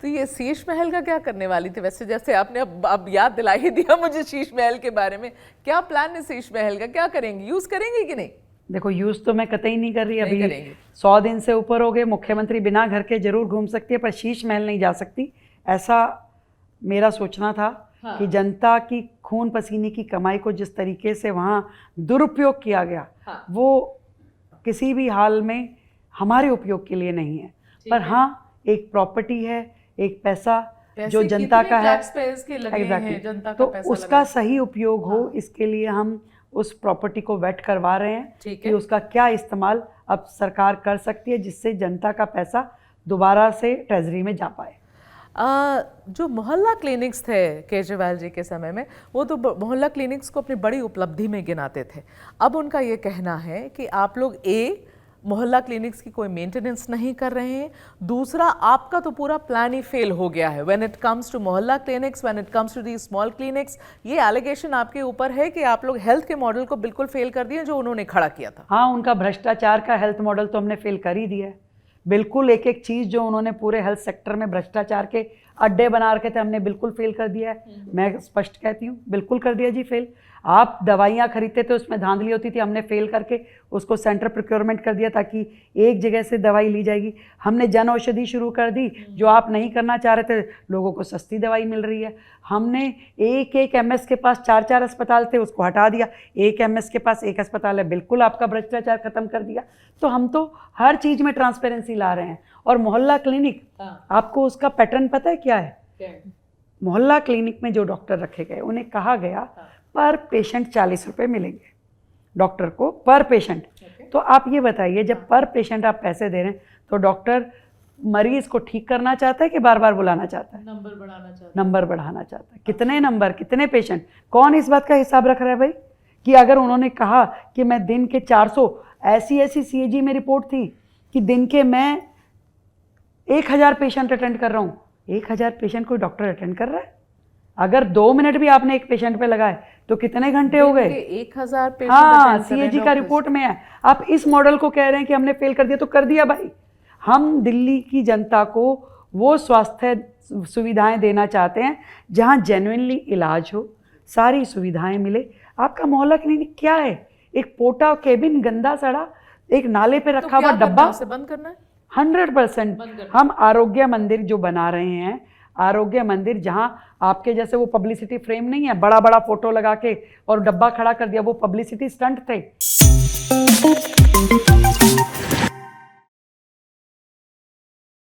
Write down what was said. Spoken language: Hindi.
तो ये शीश महल का क्या करने वाली थी वैसे, जैसे आपने अब याद दिला ही दिया मुझे शीश महल के बारे में, क्या प्लान है शीश महल का, क्या करेंगी, यूज करेंगी कि नहीं? देखो यूज तो मैं कतई नहीं कर रही, नहीं अभी करेंगी। 100 दिन से ऊपर हो गए, मुख्यमंत्री बिना घर के जरूर घूम सकती है पर शीश महल नहीं जा सकती, ऐसा मेरा सोचना था। हाँ। कि जनता की खून पसीने की कमाई को जिस तरीके से वहाँ दुरुपयोग किया गया, हाँ। वो किसी भी हाल में हमारे उपयोग के लिए नहीं है। पर हाँ, एक प्रॉपर्टी है, एक पैसा जो जनता का है, जनता का तो पैसा उसका सही उपयोग हो, हाँ। इसके लिए हम उस प्रॉपर्टी को वेट करवा रहे हैं कि है। उसका क्या इस्तेमाल अब सरकार कर सकती है जिससे जनता का पैसा दोबारा से ट्रेजरी में जा पाए। जो मोहल्ला क्लिनिक्स थे केजरीवाल जी के समय में, वो तो मोहल्ला क्लिनिक्स को अपनी बड़ी उपलब्धि में गिनाते थे। अब उनका ये कहना है कि आप लोग मोहल्ला क्लिनिक्स की कोई मेंटेनेंस नहीं कर रहे हैं, दूसरा आपका तो पूरा प्लान ही फेल हो गया है when it comes to mohalla clinics, when it comes to the small clinics. ये एलिगेशन आपके ऊपर है कि आप लोग हेल्थ के मॉडल को बिल्कुल फेल कर दिए जो उन्होंने खड़ा किया था। हाँ, उनका भ्रष्टाचार का हेल्थ मॉडल तो हमने फेल कर ही दिया है। बिल्कुल एक एक चीज़ जो उन्होंने पूरे हेल्थ सेक्टर में भ्रष्टाचार के अड्डे बना रखे थे, हमने बिल्कुल फेल कर दिया है। मैं स्पष्ट कहती हूँ, बिल्कुल कर दिया जी फेल। आप दवाइयाँ खरीदते थे उसमें धांधली होती थी, हमने फेल करके उसको सेंटर प्रोक्योरमेंट कर दिया ताकि एक जगह से दवाई ली जाएगी। हमने जन औषधि शुरू कर दी जो आप नहीं करना चाह रहे थे, लोगों को सस्ती दवाई मिल रही है। हमने एक एमएस के पास 4 अस्पताल थे, उसको हटा दिया, एक एमएस के पास 1 अस्पताल है, बिल्कुल आपका भ्रष्टाचार खत्म कर दिया। तो हम तो हर चीज़ में ट्रांसपेरेंसी ला रहे हैं। और मोहल्ला क्लिनिक, आपको उसका पैटर्न पता है क्या है? मोहल्ला क्लिनिक में जो डॉक्टर रखे गए उन्हें कहा गया पर पेशेंट 40 रुपये मिलेंगे डॉक्टर को पर पेशेंट। तो आप ये बताइए, जब पर पेशेंट आप पैसे दे रहे हैं तो डॉक्टर मरीज को ठीक करना चाहता है कि बार बार बुलाना चाहता है? नंबर बढ़ाना चाहता है। नंबर बढ़ाना चाहता है। कितने नंबर, कितने पेशेंट, कौन इस बात का हिसाब रख रहा है भाई? कि अगर उन्होंने कहा कि मैं दिन के 400, ऐसी सीएजी में रिपोर्ट थी कि दिन के मैं 1000 पेशेंट अटेंड कर रहा हूँ। 1000 पेशेंट कोई डॉक्टर अटेंड कर रहा है? अगर 2 मिनट भी आपने एक पेशेंट पे लगाए तो कितने घंटे हो गए? 1000 पेशेंट। हाँ, सीएजी का रिपोर्ट में है। आप इस मॉडल को कह रहे हैं कि हमने फेल कर दिया, तो कर दिया भाई। हम दिल्ली की जनता को वो स्वास्थ्य सुविधाएं देना चाहते हैं जहां जेन्युइनली इलाज हो, सारी सुविधाएं मिले। आपका मोहल्ला क्लिनिक क्या है? एक पोटा केबिन, गंदा सड़ा, एक नाले पे रखा हुआ डब्बा। से बंद करना है 100%। हम आरोग्य मंदिर जो बना रहे हैं, आरोग्य मंदिर जहां आपके जैसे वो पब्लिसिटी फ्रेम नहीं है, बड़ा बड़ा फोटो लगा के और डब्बा खड़ा कर दिया, वो पब्लिसिटी स्टंट थे।